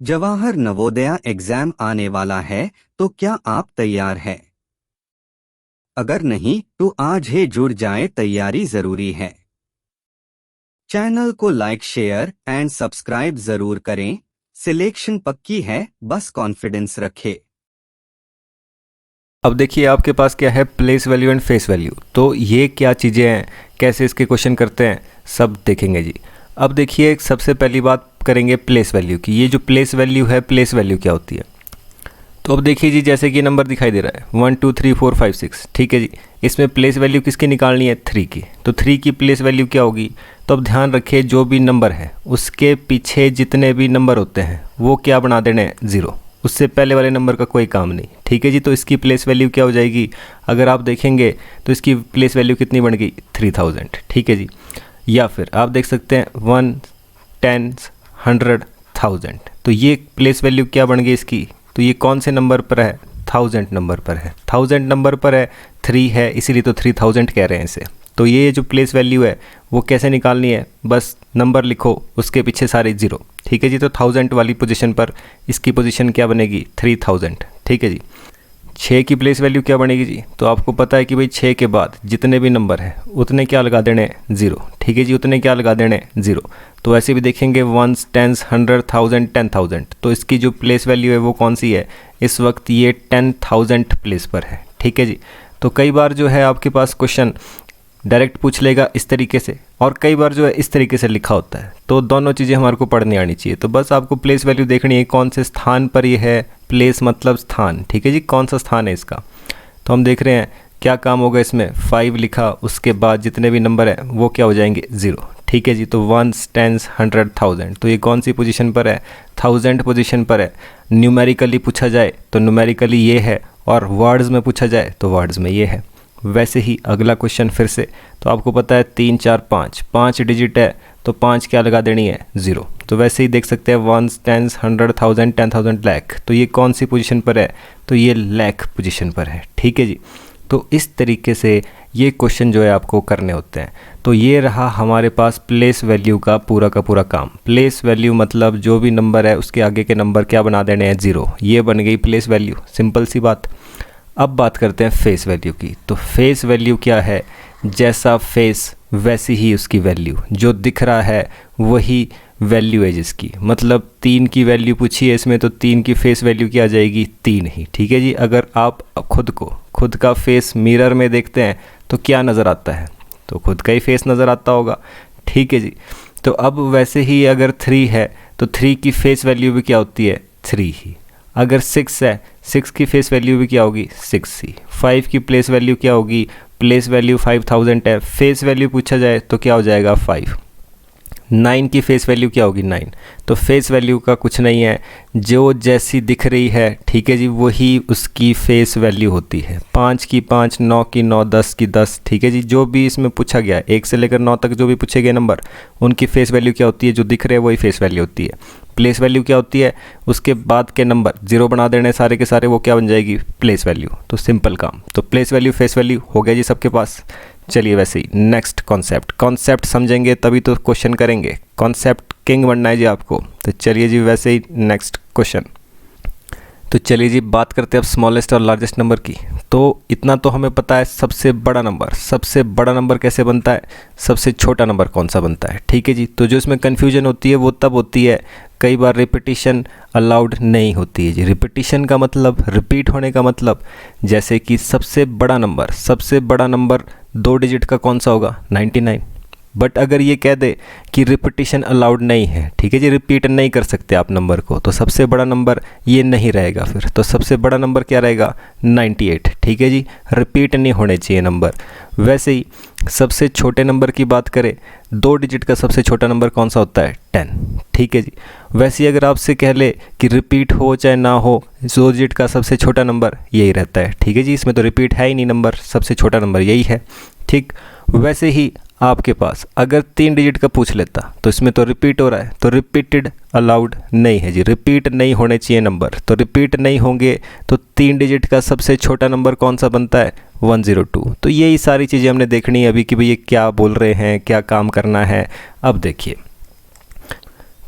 Jawahar Navodaya exam आने वाला है, तो क्या आप तैयार हैं? अगर नहीं तो आज ही जुड़ जाएं, तैयारी जरूरी है। चैनल को लाइक, शेयर एंड सब्सक्राइब जरूर करें। सिलेक्शन पक्की है, बस कॉन्फिडेंस रखें। अब देखिए आपके पास क्या है, place value and face value. तो ये क्या चीज़ें हैं, कैसे इसके क्वेश्चन करते हैं, सब देखेंगे जी। अब देखिए सबसे पहली बात करेंगे प्लेस वैल्यू की। ये जो प्लेस वैल्यू है, प्लेस वैल्यू क्या होती है? तो अब देखिए जी, जैसे कि नंबर दिखाई दे रहा है 1 2 3 4 5 6, ठीक है जी। इसमें प्लेस वैल्यू किसकी निकालनी है? 3 की। तो 3 की प्लेस वैल्यू क्या होगी? तो अब ध्यान रखिए, जो भी नंबर है उसके पीछे जितने भी नंबर होते हैं वो क्या बना देने हैं? 0। उससे पहले वाले नंबर का कोई काम नहीं, ठीक है जी। तो इसकी प्लेस वैल्यू क्या हो जाएगी? अगर आप देखेंगे तो इसकी प्लेस वैल्यू कितनी बन गई? 3000, ठीक है जी। या फिर आप देख सकते हैं 1 10 100 1000। तो ये प्लेस वैल्यू क्या बन गई इसकी? तो ये कौन से नंबर पर है? 1000 नंबर पर है। 1000 नंबर पर है, 3 है, इसीलिए तो 3000 कह रहे हैं इसे। तो ये जो प्लेस वैल्यू है वो कैसे निकालनी है? बस नंबर लिखो, उसके पीछे सारे 0, ठीक है जी। तो 1000 वाली पोजीशन पर इसकी पोजीशन क्या बनेगी? 3000, ठीक है जी। 6 की प्लेस वैल्यू क्या बनेगी जी? तो आपको पता है कि भाई 6 के बाद जितने भी नंबर हैं उतने क्या लगा देने? 0, ठीक है जी। उतने क्या लगा देने? 0। तो ऐसे भी देखेंगे 1 10 100 1000 10000। तो इसकी जो प्लेस वैल्यू है वो कौन सी है? इस वक्त ये 10000 प्लेस पर है, ठीक है जी। तो कई बार जो है आपके पास क्वेश्चन डायरेक्ट पूछ लेगा इस तरीके से, और कई बार जो है इस तरीके से लिखा होता है। तो दोनों चीज़ें हमारे को पढ़नी आनी चाहिए। तो बस आपको प्लेस वैल्यू देखनी है, कौन से स्थान पर ये है। प्लेस मतलब स्थान, ठीक है जी, कौन सा स्थान है इसका। तो हम देख रहे हैं क्या काम होगा इसमें। 5 लिखा, उसके बाद जितने भी नंबर हैं वो क्या हो जाएंगे? 0, ठीक है जी। तो 1 10 100 1000। तो ये कौन सी पोजीशन पर है? 1000 पोजीशन पर है। न्यूमेरिकली पूछा जाए तो न्यूमेरिकली ये है, और वर्ड्स में पूछा जाए तो वर्ड्स में ये है। वैसे ही अगला क्वेश्चन फिर से। तो आपको पता है 3 4 5, 5 डिजिट है, तो 5 क्या लगा देनी है? 0। तो वैसे ही देख सकते हैं 1 10 100 1000 10000 लाख। तो ये कौन सी पोजीशन पर है? तो ये लाख पोजीशन पर है, ठीक है जी। तो इस तरीके से ये क्वेश्चन जो है आपको करने होते हैं। तो ये रहा हमारे पास प्लेस वैल्यू का पूरा काम। प्लेस वैल्यू मतलब जो भी नंबर है उसके आगे के नंबर क्या बना देने हैं? 0। ये बन गई प्लेस वैल्यू, सिंपल सी बात। अब बात करते हैं फेस वैल्यू की। तो फेस वैल्यू क्या है? जैसा फेस वैसी ही उसकी वैल्यू, जो दिख रहा है वही वैल्यू है जिसकी। मतलब 3 की वैल्यू पूछी है इसमें, तो 3 की फेस वैल्यू क्या आ जाएगी? 3 ही, ठीक है जी। अगर आप खुद का फेस मिरर में देखते हैं तो क्या नज़र आता है? तो खुद का ही फेस नज़र आता होगा, ठीक है जी। तो अब वैसे ही अगर 3 है तो 3 की फेस वैल्यू भी क्या होती है? 3 ही। अगर 6 है, 6 की फेस वैल्यू भी क्या होगी? 6 ही। 5 की प्लेस वैल्यू क्या होगी? प्लेस वैल्यू 5000 है, फेस वैल्यू पूछा जाए तो क्या हो जाएगा? 5। 9 की फेस वैल्यू क्या होगी? 9। तो फेस वैल्यू का कुछ नहीं है, जो जैसी दिख रही है, ठीक है जी, वही उसकी फेस वैल्यू होती है। 5 की 5, 9 की 9, 10 की 10, ठीक है जी। जो भी इसमें पूछा गया 1 से लेकर 9 तक जो भी पूछे गए नंबर, उनकी फेस वैल्यू क्या होती है? जो दिख रहे हैं वही फेस वैल्यू होती है। प्लेस वैल्यू क्या होती है? उसके बाद के नंबर 0 बना देने सारे के सारे, वो क्या बन जाएगी? Place value. तो सिंपल काम। तो प्लेस वैल्यू फेस वैल्यू हो गया जी सबके पास। चलिए वैसे ही नेक्स्ट कॉन्सेप्ट समझेंगे तभी तो क्वेश्चन करेंगे। कॉन्सेप्ट किंग बनना है जी आपको। तो चलिए जी वैसे ही नेक्स्ट क्वेश्चन। तो चलिए जी बात करते हैं अब स्मॉलेस्ट और लार्जेस्ट नंबर की। तो इतना तो हमें पता है, सबसे बड़ा नंबर कैसे बनता है, सबसे छोटा नंबर कौन सा बनता है, ठीक है जी। तो जो इसमें कन्फ्यूजन होती है वो तब होती है कई बार रिपीटिशन अलाउड नहीं होती है जी। रिपीटिशन का मतलब, रिपीट होने का मतलब, जैसे कि सबसे बड़ा नंबर 2 डिजिट का कौन सा होगा? 99। बट अगर ये कह दे कि रिपीटिशन अलाउड नहीं है, ठीक है जी, रिपीट नहीं कर सकते आप नंबर को, तो सबसे बड़ा नंबर ये नहीं रहेगा फिर। तो सबसे बड़ा नंबर क्या रहेगा? 98, ठीक है जी। रिपीट नहीं होने चाहिए नंबर। वैसे ही सबसे छोटे नंबर की बात करें, 2 डिजिट का सबसे छोटा नंबर कौन सा होता है? 10, ठीक है जी। वैसे ही अगर आपसे कह ले कि रिपीट हो चाहे ना हो, 2 डिजिट का सबसे छोटा नंबर यही रहता है, ठीक है जी। इसमें तो रिपीट है ही नहीं नंबर, सबसे छोटा नंबर यही है, ठीक। वैसे ही आपके पास अगर 3 डिजिट का पूछ लेता तो इसमें तो रिपीट हो रहा है, तो रिपीटेड अलाउड नहीं है जी। रिपीट नहीं होने चाहिए नंबर, तो रिपीट नहीं होंगे तो 3 डिजिट का सबसे छोटा नंबर कौन सा बनता है? 102। तो यही सारी चीज़ें हमने देखनी है अभी कि भाई ये क्या बोल रहे हैं, क्या काम करना है। अब देखिए,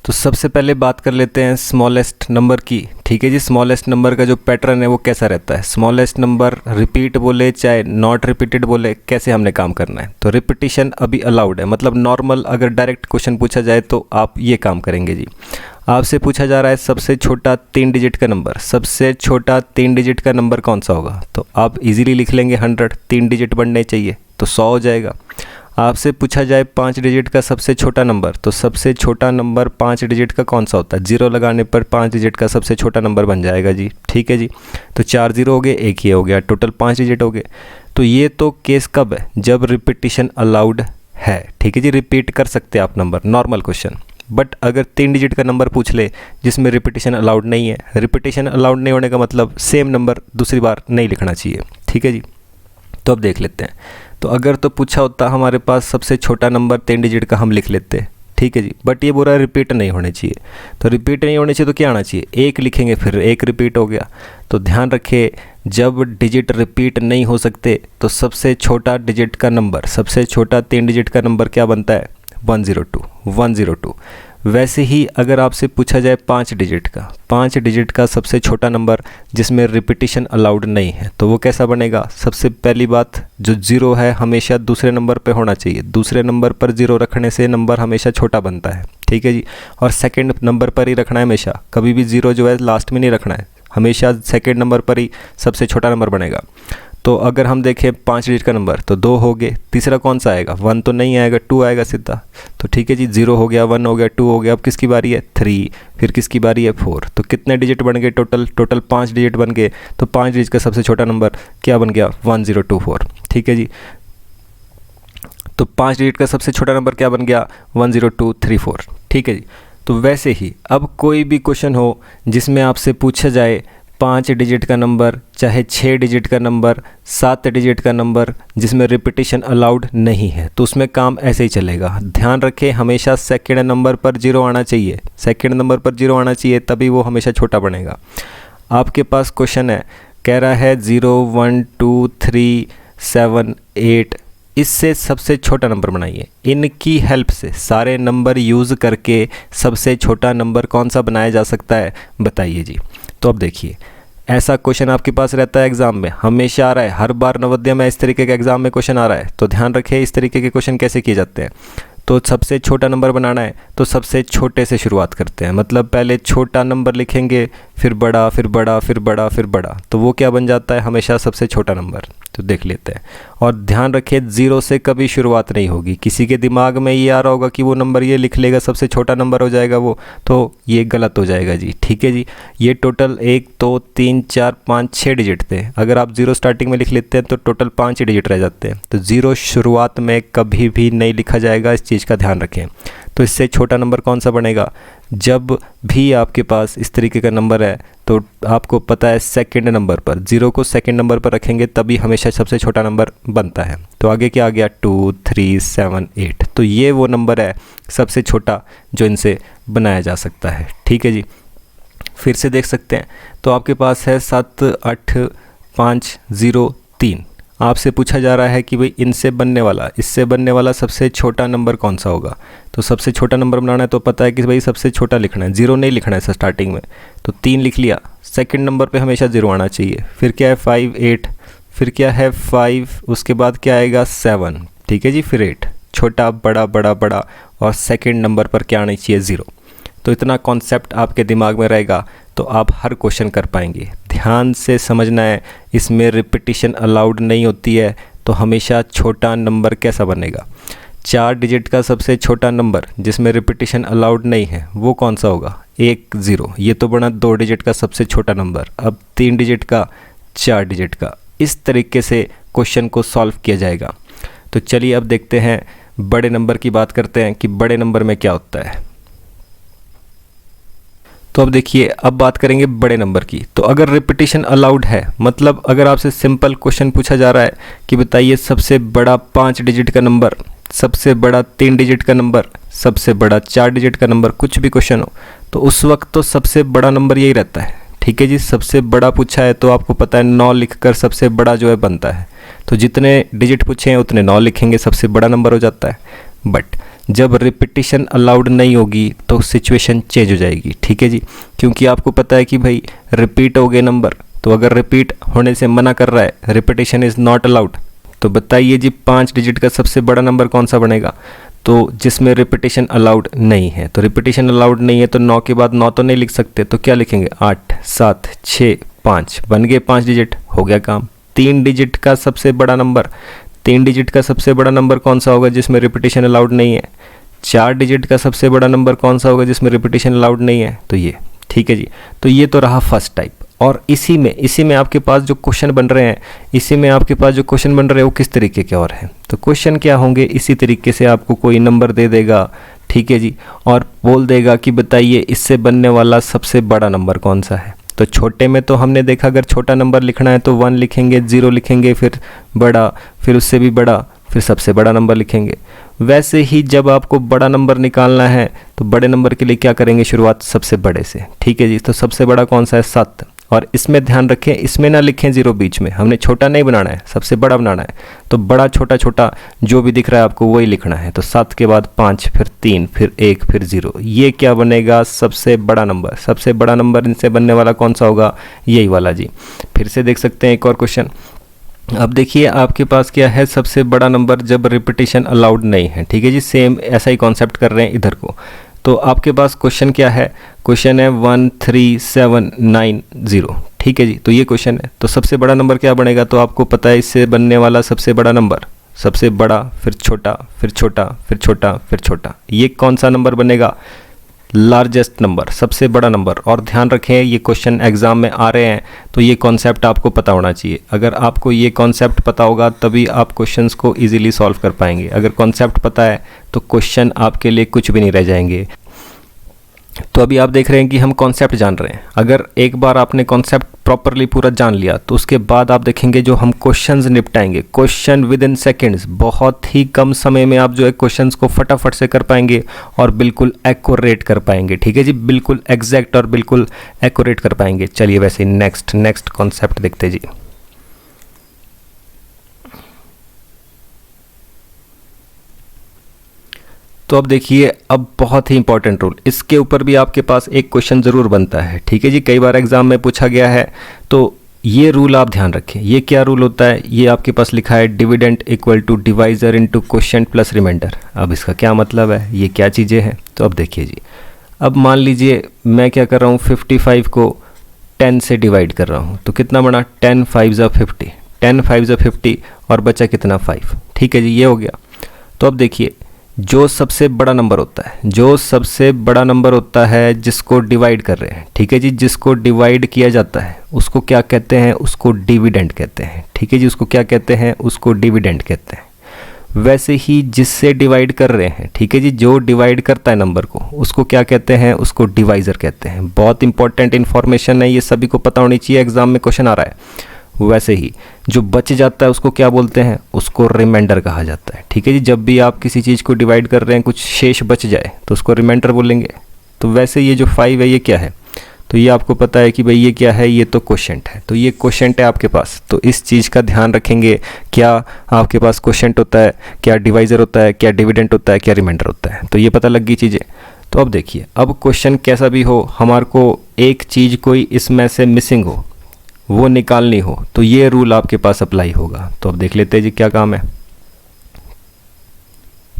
तो सबसे पहले बात कर लेते हैं स्मॉलेस्ट नंबर की। ठीक है जी, स्मॉलेस्ट नंबर का जो पैटर्न है वो कैसा रहता है। स्मॉलेस्ट नंबर रिपीट बोले चाहे नॉट रिपीटेड बोले, कैसे हमने काम करना है। तो रिपीटिशन अभी अलाउड है, मतलब नॉर्मल अगर डायरेक्ट क्वेश्चन पूछा जाए तो आप ये काम करेंगे जी। आपसे पूछा जा रहा है सबसे छोटा 3 डिजिट का नंबर, सबसे छोटा 3 डिजिट का नंबर कौन सा होगा। तो आप इजीली लिख लेंगे 100, 3 डिजिट बनने चाहिए तो 100 हो जाएगा। आपसे पूछा जाए 5 डिजिट का सबसे छोटा नंबर, तो सबसे छोटा नंबर 5 डिजिट का कौन सा होता है। 0 लगाने पर 5 डिजिट का सबसे छोटा नंबर बन जाएगा जी। ठीक है जी, तो 4 0 हो गए, एक ये हो गया, टोटल 5 डिजिट हो गए। तो ये तो केस कब है, जब रिपीटिशन अलाउड है। ठीक है जी, रिपीट कर सकते हैं आप नंबर, नॉर्मल क्वेश्चन। बट अगर 3 डिजिट का नंबर पूछ ले जिसमें रिपीटिशन अलाउड नहीं है, रिपीटिशन अलाउड नहीं होने का मतलब सेम नंबर दूसरी बार नहीं लिखना चाहिए। ठीक है जी, तो अब देख लेते हैं। तो अगर तो पूछा होता हमारे पास सबसे छोटा नंबर 3 डिजिट का, हम लिख लेते। ठीक है जी, बट ये बोला रिपीट नहीं होने चाहिए। तो रिपीट नहीं होने चाहिए तो क्या आना चाहिए, 1 लिखेंगे, फिर 1 रिपीट हो गया। तो ध्यान रखिए, जब डिजिट रिपीट नहीं हो सकते तो सबसे छोटा डिजिट का नंबर, सबसे छोटा 3 डिजिट का नंबर क्या बनता है, 102, 102। वैसे ही अगर आपसे पूछा जाए 5 डिजिट का, 5 डिजिट का सबसे छोटा नंबर जिसमें रिपीटिशन अलाउड नहीं है, तो वो कैसा बनेगा। सबसे पहली बात, जो 0 है हमेशा दूसरे नंबर पे होना चाहिए। दूसरे नंबर पर 0 रखने से नंबर हमेशा छोटा बनता है। ठीक है जी, और सेकंड नंबर पर ही रखना है हमेशा, कभी भी 0 जो है लास्ट में नहीं रखना है, हमेशा सेकंड नंबर पर ही सबसे छोटा नंबर बनेगा। तो अगर हम देखें 5 डिजिट का नंबर तो 2 हो गए, तीसरा कौन सा आएगा, 1 तो नहीं आएगा, 2 आएगा सीधा। तो ठीक है जी, 0 हो गया, 1 हो गया, 2 हो गया, अब किसकी बारी है, 3, फिर किसकी बारी है, 4। तो कितने डिजिट बन गए टोटल 5 डिजिट बन गए। तो 5 डिजिट का सबसे छोटा नंबर क्या बन गया, 1024। ठीक है जी, तो 5 डिजिट का सबसे छोटा नंबर क्या बन गया, 10234। ठीक है जी, तो वैसे ही अब कोई भी क्वेश्चन हो जिसमें आपसे पूछा जाए 5 डिजिट का नंबर, चाहे 6 डिजिट का नंबर, 7 डिजिट का नंबर जिसमें रिपीटिशन अलाउड नहीं है, तो उसमें काम ऐसे ही चलेगा। ध्यान रखें, हमेशा सेकंड नंबर पर 0 आना चाहिए, सेकंड नंबर पर 0 आना चाहिए, तभी वो हमेशा छोटा बनेगा। आपके पास क्वेश्चन है, कह रहा है 0 1 2 3 7 8, इससे सबसे छोटा नंबर बनाइए। इनकी हेल्प से, सारे नंबर यूज़ करके सबसे छोटा नंबर कौन सा बनाया जा सकता है, बताइए जी। तो अब देखिए, ऐसा क्वेश्चन आपके पास रहता है एग्जाम में, हमेशा आ रहा है, हर बार नवोदय में इस तरीके का एग्जाम में क्वेश्चन आ रहा है। तो ध्यान रखें इस तरीके के क्वेश्चन कैसे किए जाते हैं। तो सबसे छोटा नंबर बनाना है तो सबसे छोटे से शुरुआत करते हैं, मतलब पहले छोटा नंबर लिखेंगे, फिर बड़ा, फिर बड़ा, फिर बड़ा, फिर बड़ा, तो वो क्या बन जाता है, हमेशा सबसे छोटा नंबर। तो देख लेते हैं, और ध्यान रखें 0 से कभी शुरुआत नहीं होगी। किसी के दिमाग में ये आ रहा होगा कि वो नंबर ये लिख लेगा सबसे छोटा नंबर हो जाएगा वो, तो ये गलत हो जाएगा जी। ठीक है जी, ये टोटल 1 2 3 4 5 6 डिजिट थे, अगर आप 0 स्टार्टिंग में लिख लेते हैं तो टोटल 5 डिजिट रह जाते हैं। तो 0 शुरुआत में कभी भी नहीं लिखा जाएगा, इस चीज़ का ध्यान रखें। तो इससे छोटा नंबर कौन सा बनेगा, जब भी आपके पास इस तरीके का नंबर है तो आपको पता है सेकंड नंबर पर, 0 को सेकंड नंबर पर रखेंगे तभी हमेशा सबसे छोटा नंबर बनता है। तो आगे क्या आ गया, 2 3 7 8, तो ये वो नंबर है सबसे छोटा जो इनसे बनाया जा सकता है। ठीक है जी, फिर से देख सकते हैं। तो आपके पास है 7 8 5 0 3, आपसे पूछा जा रहा है कि भाई इनसे बनने वाला, इससे बनने वाला सबसे छोटा नंबर कौन सा होगा। तो सबसे छोटा नंबर बनाना है तो पता है कि भाई सबसे छोटा लिखना है, 0 नहीं लिखना है स्टार्टिंग में। तो 3 लिख लिया, सेकंड नंबर पे हमेशा 0 आना चाहिए। फिर क्या है 5 8, फिर क्या है 5, उसके बाद क्या आएगा 7। ठीक है जी, फिर 8, छोटा बड़ा बड़ा बड़ा, और सेकंड नंबर पर क्या आना चाहिए 0। तो इतना कॉन्सेप्ट आपके दिमाग में रहेगा तो आप हर क्वेश्चन कर पाएंगे। ध्यान से समझना है, इसमें रिपीटिशन अलाउड नहीं होती है, तो हमेशा छोटा नंबर कैसा बनेगा। 4 डिजिट का सबसे छोटा नंबर जिसमें रिपीटिशन अलाउड नहीं है वो कौन सा होगा, 1 0, ये तो बना 2 डिजिट का सबसे छोटा नंबर। अब 3 डिजिट का, 4 डिजिट का, इस तरीके से क्वेश्चन को सॉल्व किया जाएगा। तो चलिए अब देखते हैं, बड़े नंबर की बात करते हैं कि बड़े नंबर में क्या होता है। तो अब देखिए, अब बात करेंगे बड़े नंबर की। तो अगर रिपीटिशन अलाउड है, मतलब अगर आपसे सिंपल क्वेश्चन पूछा जा रहा है कि बताइए सबसे बड़ा 5 डिजिट का नंबर, सबसे बड़ा 3 डिजिट का नंबर, सबसे बड़ा 4 डिजिट का नंबर, कुछ भी क्वेश्चन हो, तो उस वक्त तो सबसे बड़ा नंबर यही रहता है। ठीक है जी, सबसे बड़ा पूछा है तो आपको पता है 9 लिखकर सबसे बड़ा जो है बनता है। तो जितने डिजिट पूछे हैं उतने 9 लिखेंगे, सबसे बड़ा नंबर हो जाता है। बट जब रिपीटिशन अलाउड नहीं होगी तो सिचुएशन चेंज हो जाएगी, ठीक है जी। क्योंकि आपको पता है कि भाई रिपीट हो गए नंबर, तो अगर रिपीट होने से मना कर रहा है, रिपीटिशन इज़ नॉट अलाउड, तो बताइए जी 5 डिजिट का सबसे बड़ा नंबर कौन सा बनेगा? तो जिसमें रिपीटिशन अलाउड नहीं है। तो रिपीटिशन अलाउड नहीं है तो 9 के बाद 9 तो नहीं लिख सकते, तो क्या लिखेंगे? 8 7 6 5, बन गए 5 डिजिट, हो गया काम। 3 डिजिट का सबसे बड़ा नंबर, 3 डिजिट का सबसे बड़ा नंबर कौन सा होगा जिसमें रिपीटिशन अलाउड नहीं है? 4 डिजिट का सबसे बड़ा नंबर कौन सा होगा जिसमें रिपीटिशन अलाउड नहीं है? तो ये, ठीक है जी। तो ये तो रहा फर्स्ट टाइप। और इसी में आपके पास जो क्वेश्चन बन रहे हैं, वो किस तरीके के और हैं? तो क्वेश्चन क्या होंगे? इसी तरीके से आपको कोई नंबर दे देगा, ठीक है जी, और बोल देगा कि बताइए इससे बनने वाला सबसे बड़ा नंबर कौन सा है। तो छोटे में तो हमने देखा, अगर छोटा नंबर लिखना है तो 1 लिखेंगे, 0 लिखेंगे, फिर बड़ा, फिर उससे भी बड़ा, फिर सबसे बड़ा नंबर लिखेंगे। वैसे ही जब आपको बड़ा नंबर निकालना है तो बड़े नंबर के लिए क्या करेंगे? शुरुआत सबसे बड़े से, ठीक है जी। तो सबसे बड़ा कौन सा है? 7। और इसमें ध्यान रखें, इसमें ना लिखें 0 बीच में, हमने छोटा नहीं बनाना है, सबसे बड़ा बनाना है। तो बड़ा छोटा छोटा जो भी दिख रहा है आपको वही लिखना है। तो 7 के बाद 5, फिर 3, फिर 1, फिर 0, ये क्या बनेगा? सबसे बड़ा नंबर। सबसे बड़ा नंबर इनसे बनने वाला कौन सा होगा? यही वाला जी। फिर से देख सकते हैं एक और क्वेश्चन। अब देखिए आपके पास क्या है? सबसे बड़ा नंबर जब रिपीटिशन अलाउड नहीं है, ठीक है जी। सेम ऐसा ही कॉन्सेप्ट कर रहे हैं इधर को। तो आपके पास क्वेश्चन क्या है? क्वेश्चन है 13790, ठीक है जी। तो ये क्वेश्चन है, तो सबसे बड़ा नंबर क्या बनेगा? तो आपको पता है इससे बनने वाला सबसे बड़ा नंबर, सबसे बड़ा, फिर छोटा, फिर छोटा, फिर छोटा, फिर छोटा, ये कौन सा नंबर बनेगा? लार्जेस्ट नंबर, सबसे बड़ा नंबर। और ध्यान रखें ये क्वेश्चन एग्जाम में आ रहे हैं तो ये कॉन्सेप्ट आपको पता होना चाहिए। अगर आपको ये कॉन्सेप्ट पता होगा तभी आप क्वेश्चंस को इजीली सॉल्व कर पाएंगे। अगर कॉन्सेप्ट पता है तो क्वेश्चन आपके लिए कुछ भी नहीं रह जाएंगे। तो अभी आप देख रहे हैं कि हम कॉन्सेप्ट जान रहे हैं। अगर एक बार आपने कॉन्सेप्ट प्रॉपरली पूरा जान लिया तो उसके बाद आप देखेंगे जो हम क्वेश्चंस निपटाएंगे, क्वेश्चन विद इन सेकेंड्स, बहुत ही कम समय में आप जो है क्वेश्चंस को फटाफट से कर पाएंगे और बिल्कुल एक्यूरेट कर पाएंगे, ठीक है जी। बिल्कुल एग्जैक्ट और बिल्कुल एक्यूरेट कर पाएंगे। चलिए वैसे नेक्स्ट कॉन्सेप्ट देखते जी। तो अब देखिए, अब बहुत ही इंपॉर्टेंट रूल, इसके ऊपर भी आपके पास एक क्वेश्चन ज़रूर बनता है, ठीक है जी। कई बार एग्जाम में पूछा गया है, तो ये रूल आप ध्यान रखें। ये क्या रूल होता है? ये आपके पास लिखा है dividend equal to divisor into quotient plus remainder. अब इसका क्या मतलब है? ये क्या चीज़ें हैं? तो अब देखिए जी, अब मान लीजिए मैं क्या कर रहा हूँ, 55 को 10 से डिवाइड कर रहा हूँ, तो कितना बना? 10 5 ज़ा 50, 10 5 ज़ा 50 और बचा कितना? 5, ठीक है जी, ये हो गया। तो अब देखिए, जो सबसे बड़ा नंबर होता है जिसको डिवाइड कर रहे हैं, ठीक है जी, जिसको डिवाइड किया जाता है उसको क्या कहते हैं? उसको डिविडेंड कहते हैं, ठीक है जी। उसको क्या कहते हैं? उसको डिविडेंड कहते हैं। वैसे ही जिससे डिवाइड कर रहे हैं, ठीक है जी, जो डिवाइड करता है नंबर को, उसको क्या कहते हैं? उसको डिवाइजर कहते हैं। बहुत इंपॉर्टेंट इन्फॉर्मेशन है, ये सभी को पता होनी चाहिए, एग्जाम में क्वेश्चन आ रहा है। वैसे ही जो बच जाता है उसको क्या बोलते हैं? उसको रिमाइंडर कहा जाता है, ठीक है जी। जब भी आप किसी चीज़ को डिवाइड कर रहे हैं, कुछ शेष बच जाए तो उसको रिमाइंडर बोलेंगे। तो वैसे ये जो 5 है ये क्या है? तो ये आपको पता है कि भाई ये क्या है? ये तो क्वोशिएंट है। तो ये क्वोशिएंट है आपके पास, तो इस चीज़ का ध्यान रखेंगे। क्या आपके पास क्वोशिएंट होता है, क्या डिवाइजर होता है, क्या डिविडेंड होता है, क्या रिमाइंडर होता है? तो ये पता लग गई चीज़ें। तो अब देखिए, अब क्वेश्चन कैसा भी हो, हमारे को एक चीज़ कोई इसमें से मिसिंग हो, वो निकालनी हो, तो ये रूल आपके पास अप्लाई होगा। तो अब देख लेते हैं जी क्या काम है।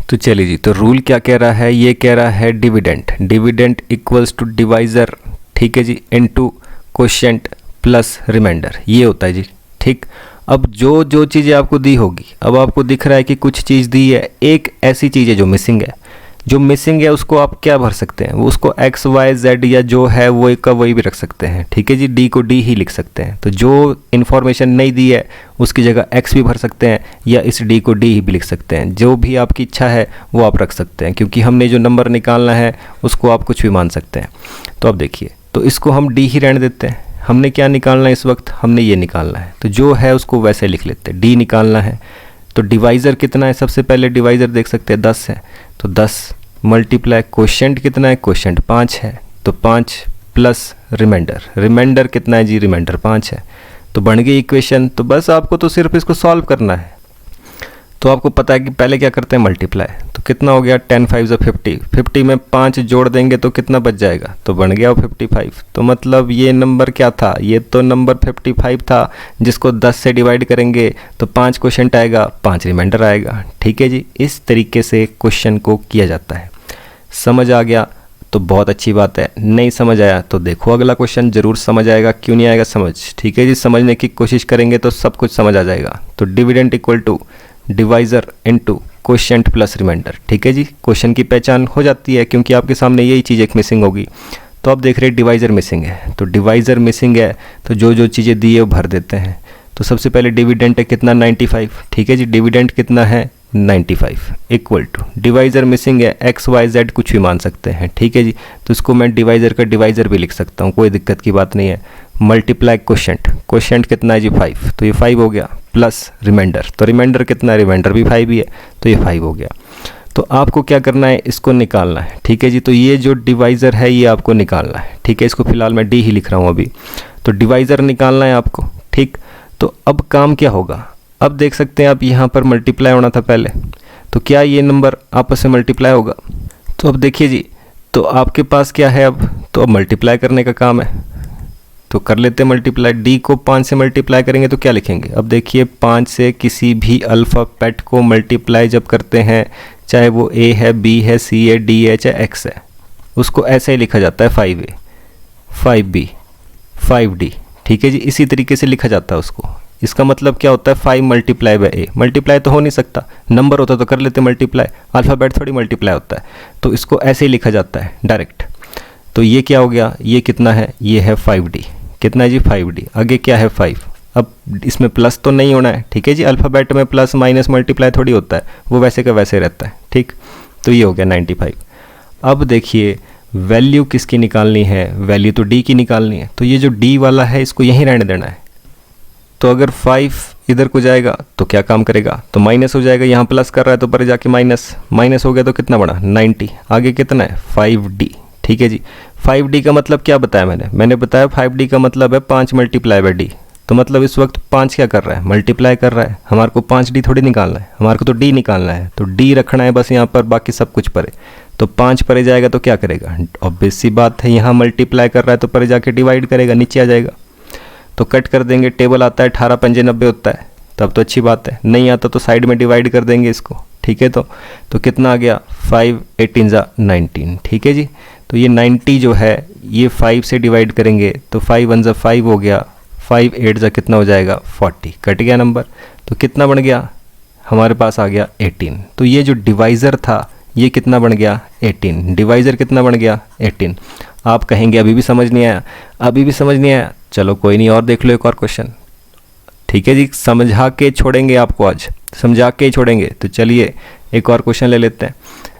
तो चलिए जी, तो रूल क्या कह रहा है? ये कह रहा है डिविडेंड इक्वल्स टू डिवाइजर, ठीक है जी, इनटू क्वोशिएंट प्लस रिमाइंडर, ये होता है जी, ठीक। अब जो चीज़ें आपको दी होगी, अब आपको दिख रहा है कि कुछ चीज़ दी है, एक ऐसी चीज़ है जो मिसिंग है। जो मिसिंग है उसको आप क्या भर सकते हैं? वो उसको एक्स वाई जेड या जो है वो एक का वही भी रख सकते हैं, ठीक है जी। डी को डी ही लिख सकते हैं। तो जो इन्फॉर्मेशन नहीं दी है उसकी जगह एक्स भी भर सकते हैं या इस डी को डी ही भी लिख सकते हैं। जो भी आपकी इच्छा है वो आप रख सकते हैं, क्योंकि हमने जो नंबर निकालना है उसको आप कुछ भी मान सकते हैं। तो अब देखिए, तो इसको हम डी ही रहने देते हैं। हमने क्या निकालना है इस वक्त? हमने ये निकालना है, तो जो है उसको वैसे लिख लेते हैं। डी निकालना है, तो डिवाइज़र कितना है? सबसे पहले डिवाइज़र देख सकते हैं 10 है, तो 10 मल्टीप्लाई क्वोशिएंट कितना है? क्वोशिएंट 5 है, तो 5 प्लस रिमाइंडर कितना है जी? रिमाइंडर 5 है। तो बन गई इक्वेशन। तो बस आपको तो सिर्फ इसको सॉल्व करना है। तो आपको पता है कि पहले क्या करते हैं, मल्टीप्लाई। तो कितना हो गया, 10 5 50, 50 में 5 जोड़ देंगे तो कितना बच जाएगा, तो बन गया वो 55। तो मतलब ये नंबर क्या था, ये तो नंबर 55 था, जिसको 10 से डिवाइड करेंगे तो 5 क्वोशंट आएगा, 5 रिमाइंडर आएगा। ठीक है जी, इस तरीके से क्वेश्चन को किया जाता है। समझ आ गया तो बहुत अच्छी बात है, नहीं समझ आया तो देखो अगला क्वेश्चन, ज़रूर समझ आएगा, क्यों नहीं आएगा समझ। ठीक है जी, समझने की कोशिश करेंगे तो सब कुछ समझ आ जाएगा। तो dividend equal to divisor into quotient plus remainder. ठीक है जी, क्वेश्चन की पहचान हो जाती है क्योंकि आपके सामने यही चीज़ एक मिसिंग होगी। तो आप देख रहे हैं डिवाइज़र मिसिंग है, तो डिवाइज़र मिसिंग है तो जो जो चीज़ें दी है वो भर देते हैं। तो सबसे पहले डिविडेंड है कितना, 95। ठीक है जी, डिविडेंड कितना है, 95 इक्वल टू डिवाइज़र मिसिंग है एक्स वाई जेड, कुछ भी मान सकते हैं। ठीक है जी, तो इसको मैं डिवाइज़र का डिवाइज़र भी लिख सकता हूँ, कोई दिक्कत की बात नहीं है। मल्टीप्लाई क्वोशिएंट, क्वोशिएंट कितना है जी 5, तो ये 5 हो गया, प्लस रिमाइंडर, तो रिमाइंडर कितना है, रिमाइंडर भी 5 ही है, तो ये 5 हो गया। तो आपको क्या करना है, इसको निकालना है। ठीक है जी, तो ये जो डिवाइज़र है ये आपको निकालना है। ठीक है, इसको फिलहाल मैं डी ही लिख रहा हूँ अभी। तो डिवाइज़र निकालना है आपको। ठीक, तो अब काम क्या होगा, अब देख सकते हैं आप यहाँ पर मल्टीप्लाई होना था पहले, तो क्या ये नंबर आपस में मल्टीप्लाई होगा। तो अब देखिए जी, तो आपके पास क्या है अब, तो अब मल्टीप्लाई करने का काम है, तो कर लेते हैं मल्टीप्लाई। डी को 5 से मल्टीप्लाई करेंगे तो क्या लिखेंगे, अब देखिए 5 से किसी भी अल्फ़ाबेट को मल्टीप्लाई जब करते हैं, चाहे वो ए है, बी है, सी है, डी है, चाहे एक्स है, उसको ऐसे ही लिखा जाता है 5A 5B 5D। ठीक है जी, इसी तरीके से लिखा जाता है उसको। इसका मतलब क्या होता है, 5 मल्टीप्लाई बाई ए। मल्टीप्लाई तो हो नहीं सकता, नंबर होता तो कर लेते मल्टीप्लाई, अल्फ़ाबेट थोड़ी मल्टीप्लाई होता है, तो इसको ऐसे ही लिखा जाता है डायरेक्ट। तो ये क्या हो गया, ये कितना है, ये है 5D, कितना है जी 5D, आगे क्या है 5। अब इसमें प्लस तो नहीं होना है। ठीक है जी, अल्फ़ाबेट में प्लस माइनस मल्टीप्लाई थोड़ी होता है, वो वैसे का वैसे रहता है। ठीक, तो ये हो गया 95। अब देखिए वैल्यू किसकी निकालनी है, वैल्यू तो डी की निकालनी है, तो ये जो डी वाला है इसको यहीं रहने देना है। तो अगर 5 इधर को जाएगा तो क्या काम करेगा, तो माइनस हो जाएगा, यहाँ प्लस कर रहा है तो पर जाके माइनस, माइनस हो गया तो कितना बड़ा 90, आगे कितना है 5D। ठीक है जी, 5D का मतलब क्या बताया मैंने बताया 5D का मतलब है 5 मल्टीप्लाई बाई डी। तो मतलब इस वक्त 5 क्या कर रहा है, मल्टीप्लाई कर रहा है, हमारे को 5D थोड़ी निकालना है, हमारे को तो D निकालना है, तो D रखना है बस यहाँ पर, बाकी सब कुछ परे। तो 5 परे जाएगा तो क्या करेगा, ऑब्वियस सी बात है, यहाँ मल्टीप्लाई कर रहा है तो परे जाके डिवाइड करेगा, नीचे आ जाएगा। तो कट कर देंगे, टेबल आता है 18 पंजे 90 होता है, तब तो अच्छी बात है, नहीं आता तो साइड में डिवाइड कर देंगे इसको। ठीक है, तो कितना आ गया 5 18 ज़ा 19। ठीक है जी, तो ये 90 जो है ये 5 से डिवाइड करेंगे तो 5 1 ज़ा 5 हो गया, 5 8 ज़ा कितना हो जाएगा 40, कट गया नंबर। तो कितना बन गया, हमारे पास आ गया 18। तो ये जो डिवाइज़र था ये कितना बन गया 18, डिवाइज़र कितना बन गया 18। आप कहेंगे अभी भी समझ नहीं आया, अभी भी समझ नहीं आया, चलो कोई नहीं, और देख लो एक और क्वेश्चन। ठीक है जी, समझा के छोड़ेंगे आपको, आज समझा के ही छोड़ेंगे। तो चलिए एक और क्वेश्चन ले लेते हैं।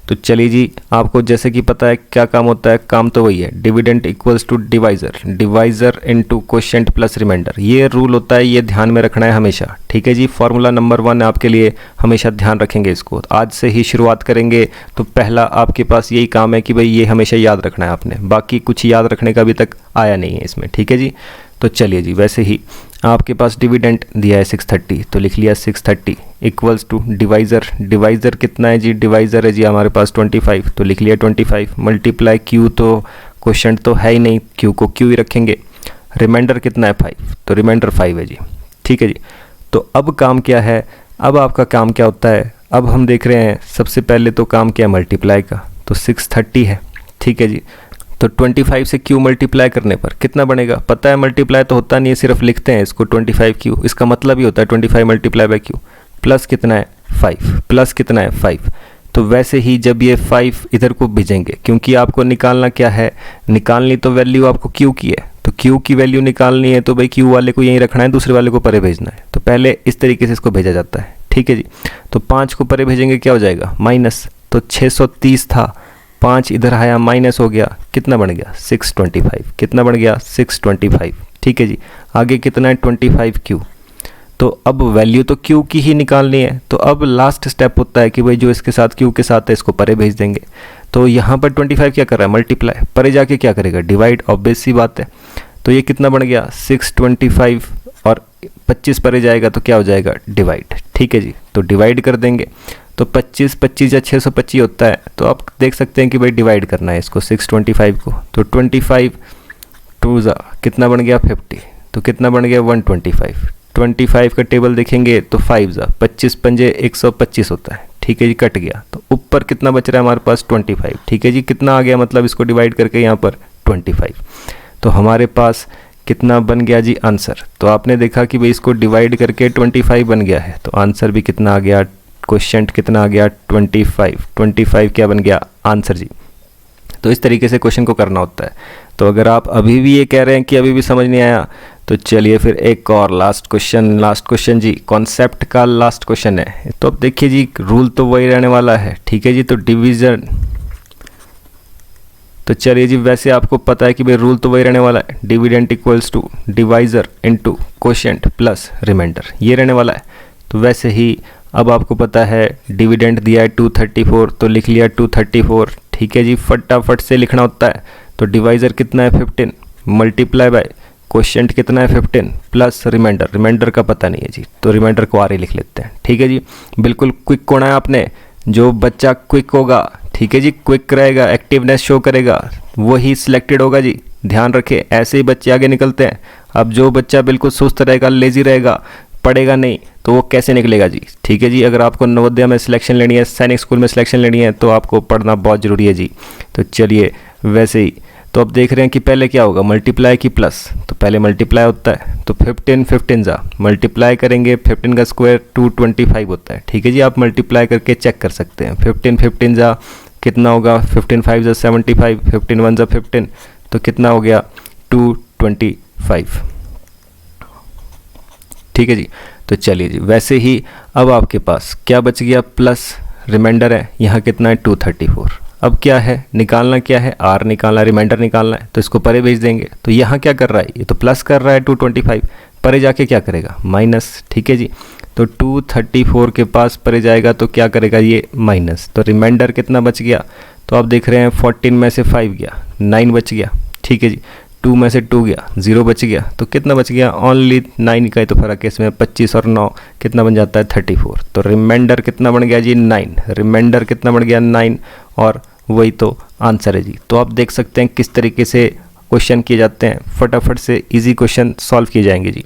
तो चलिए जी, आपको जैसे कि पता है क्या काम होता है, काम तो वही है, dividend equals to divisor, divisor into quotient plus remainder. ये रूल होता है, ये ध्यान में रखना है हमेशा। ठीक है जी, फॉर्मूला नंबर 1 आपके लिए, हमेशा ध्यान रखेंगे इसको, आज से ही शुरुआत करेंगे तो पहला आपके पास यही काम है कि भाई ये हमेशा याद रखना है आपने, बाकी कुछ याद रखने का अभी तक आया नहीं है इसमें। ठीक है जी, तो चलिए जी, वैसे ही आपके पास डिविडेंड दिया है 630, तो लिख लिया 630 इक्वल्स टू डिवाइज़र, डिवाइज़र कितना है जी, डिवाइज़र है जी हमारे पास 25, तो लिख लिया 25, मल्टीप्लाई क्यू, तो क्वोशिएंट तो है ही नहीं, क्यू को क्यू ही रखेंगे, रिमाइंडर कितना है 5, तो रिमाइंडर 5 है जी। ठीक है जी, तो अब काम क्या है, अब आपका काम क्या होता है, अब हम देख रहे हैं सबसे पहले तो काम क्या है मल्टीप्लाई का, तो 630 है। ठीक है जी, तो 25 से क्यू मल्टीप्लाई करने पर कितना बनेगा, पता है मल्टीप्लाई तो होता नहीं है, सिर्फ लिखते हैं इसको 25 क्यू, इसका मतलब ही होता है 25 मल्टीप्लाई बाई क्यू, प्लस कितना है 5, प्लस कितना है 5। तो वैसे ही जब ये 5 इधर को भेजेंगे, क्योंकि आपको निकालना क्या है, निकालनी तो वैल्यू आपको क्यू की है, तो क्यू की वैल्यू निकालनी है तो भाई क्यू वाले को यहीं रखना है, दूसरे वाले को परे भेजना है, तो पहले इस तरीके से इसको भेजा जाता है। ठीक है जी, तो 5 को परे भेजेंगे क्या हो जाएगा माइनस, तो 630 था, 5 इधर आया माइनस हो गया, कितना बन गया 625, कितना बन गया 625। ठीक है जी, आगे कितना है 25 क्यू, तो अब वैल्यू तो क्यू की ही निकालनी है, तो अब लास्ट स्टेप होता है कि भाई जो इसके साथ क्यू के साथ है इसको परे भेज देंगे। तो यहाँ पर 25 क्या कर रहा है मल्टीप्लाई, परे जाके क्या करेगा डिवाइड, ऑब्वियस सी बात है। तो ये कितना बन गया 625 और 25 परे जाएगा तो क्या हो जाएगा डिवाइड। ठीक है जी। तो डिवाइड कर देंगे, तो 25 25 या 625 होता है। तो आप देख सकते हैं कि भाई डिवाइड करना है इसको 625 को। तो 25 2 कितना बन गया 50, तो कितना बन गया 125। 25 का टेबल देखेंगे तो 5 25 पंजे 125 होता है, ठीक है जी, कट गया। तो ऊपर कितना बच रहा है हमारे पास 25, ठीक है जी। कितना आ गया मतलब इसको डिवाइड करके यहाँ पर 25। तो हमारे पास कितना बन गया जी आंसर। तो आपने देखा कि भाई इसको डिवाइड करके 25 बन गया है, तो आंसर भी कितना आ गया, क्वेश्चन कितना आ गया 25 क्या बन गया आंसर जी। तो इस तरीके से क्वेश्चन को करना होता है। तो अगर आप अभी भी ये कह रहे हैं कि अभी भी समझ नहीं आया, तो चलिए फिर एक और लास्ट क्वेश्चन जी, कॉन्सेप्ट का लास्ट क्वेश्चन है। तो अब देखिए जी, रूल तो वही रहने वाला है, ठीक है जी। तो डिवीजन, तो चलिए जी, वैसे आपको पता है कि भाई रूल तो वही रहने वाला है, dividend equals to divisor into quotient plus remainder, ये रहने वाला है। तो वैसे ही अब आपको पता है डिविडेंड दिया है 234, तो लिख लिया 234, ठीक है जी। फटाफट से लिखना होता है। तो डिवाइजर कितना है 15 मल्टीप्लाई बाय क्वोशिएंट कितना है 15 प्लस रिमाइंडर का पता नहीं है जी, तो रिमाइंडर को आर ही लिख लेते हैं, ठीक है जी। बिल्कुल क्विक होना है आपने, जो बच्चा क्विक होगा, ठीक है जी, क्विक रहेगा, एक्टिवनेस शो करेगा, वही सिलेक्टेड होगा जी। ध्यान रखें, ऐसे ही बच्चे आगे निकलते हैं। अब जो बच्चा बिल्कुल सुस्त रहेगा, लेजी रहेगा, पढ़ेगा नहीं, तो वो कैसे निकलेगा जी, ठीक है जी। अगर आपको नवोदय में सिलेक्शन लेनी है, सैनिक स्कूल में सिलेक्शन लेनी है, तो आपको पढ़ना बहुत ज़रूरी है जी। तो चलिए वैसे ही, तो अब देख रहे हैं कि पहले क्या होगा, मल्टीप्लाई की प्लस। तो पहले मल्टीप्लाई होता है, तो 15 मल्टीप्लाई करेंगे, 15 का स्क्वायर 225 होता है, ठीक है जी। आप मल्टीप्लाई करके चेक कर सकते हैं। 15 कितना होगा, 15 5 75, 15 1 15, तो कितना हो गया 225, ठीक है जी। तो चलिए जी, वैसे ही अब आपके पास क्या बच गया, प्लस रिमाइंडर है, यहाँ कितना है 234। अब क्या है निकालना, क्या है आर निकालना, रिमाइंडर निकालना है। तो इसको परे भेज देंगे। तो यहाँ क्या कर रहा है, ये तो प्लस कर रहा है 225, परे जाके क्या करेगा माइनस, ठीक है जी। तो 234 के पास परे जाएगा तो क्या करेगा ये माइनस। तो रिमाइंडर कितना बच गया, तो आप देख रहे हैं 14 में से 5 गया, 9 बच गया, ठीक है जी। 2 में से 2 गया, 0 बच गया, तो कितना बच गया, ओनली 9 का ही तो फर्क है इसमें। 25 और 9 कितना बन जाता है 34। तो रिमाइंडर कितना बन गया जी 9, रिमाइंडर कितना बन गया 9, और वही तो आंसर है जी। तो आप देख सकते हैं किस तरीके से क्वेश्चन किए जाते हैं, फटाफट से इजी क्वेश्चन सॉल्व किए जाएंगे जी।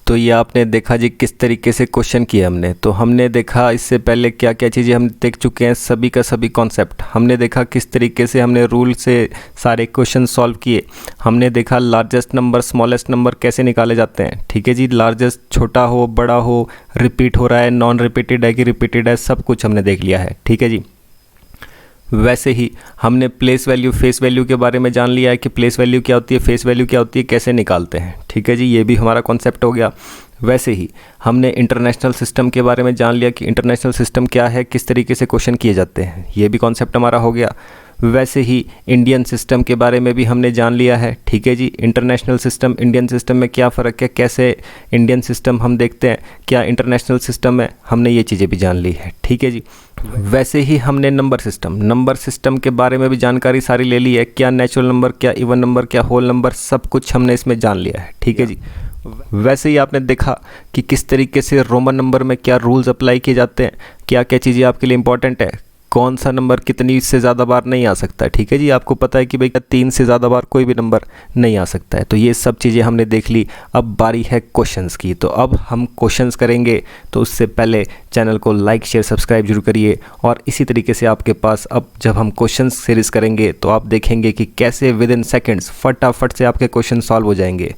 तो ये आपने देखा जी किस तरीके से क्वेश्चन किए हमने। तो हमने देखा इससे पहले क्या क्या चीज़ें हम देख चुके हैं, सभी का सभी कॉन्सेप्ट हमने देखा, किस तरीके से हमने रूल से सारे क्वेश्चन सॉल्व किए। हमने देखा लार्जेस्ट नंबर स्मॉलेस्ट नंबर कैसे निकाले जाते हैं, ठीक है जी। लार्जेस्ट छोटा हो बड़ा हो, रिपीट हो रहा है, नॉन रिपीटेड है कि रिपीटेड है, सब कुछ हमने देख लिया है, ठीक है जी। वैसे ही हमने प्लेस वैल्यू फेस वैल्यू के बारे में जान लिया है कि प्लेस वैल्यू क्या होती है, फेस वैल्यू क्या होती है, कैसे निकालते हैं, ठीक है जी। ये भी हमारा कॉन्सेप्ट हो गया। वैसे ही हमने इंटरनेशनल सिस्टम के बारे में जान लिया कि इंटरनेशनल सिस्टम क्या है, किस तरीके से क्वेश्चन किए जाते हैं, ये भी कॉन्सेप्ट हमारा हो गया। वैसे ही इंडियन सिस्टम के बारे में भी हमने जान लिया है, ठीक है जी। इंटरनेशनल सिस्टम इंडियन सिस्टम में क्या फ़र्क है, कैसे इंडियन सिस्टम हम देखते हैं, क्या इंटरनेशनल सिस्टम है, हमने ये चीज़ें भी जान ली है, ठीक है जी। वैसे ही हमने नंबर सिस्टम के बारे में भी जानकारी सारी ले ली है, क्या नेचुरल नंबर, क्या इवन नंबर, क्या होल नंबर, सब कुछ हमने इसमें जान लिया है, ठीक है जी। वैसे ही आपने देखा कि किस तरीके से रोमन नंबर में क्या रूल्स अप्लाई किए जाते हैं, क्या क्या चीज़ें आपके लिए इंपॉर्टेंट है, कौन सा नंबर कितनी से ज़्यादा बार नहीं आ सकता है, ठीक है जी। आपको पता है कि भाई 3 से ज़्यादा बार कोई भी नंबर नहीं आ सकता है। तो ये सब चीज़ें हमने देख ली। अब बारी है क्वेश्चंस की। तो अब हम क्वेश्चंस करेंगे, तो उससे पहले चैनल को लाइक शेयर सब्सक्राइब जरूर करिए। और इसी तरीके से आपके पास अब जब हम क्वेश्चंस सीरीज़ करेंगे तो आप देखेंगे कि कैसे विद इन सेकेंड्स फटाफट से आपके क्वेश्चन सॉल्व हो जाएंगे।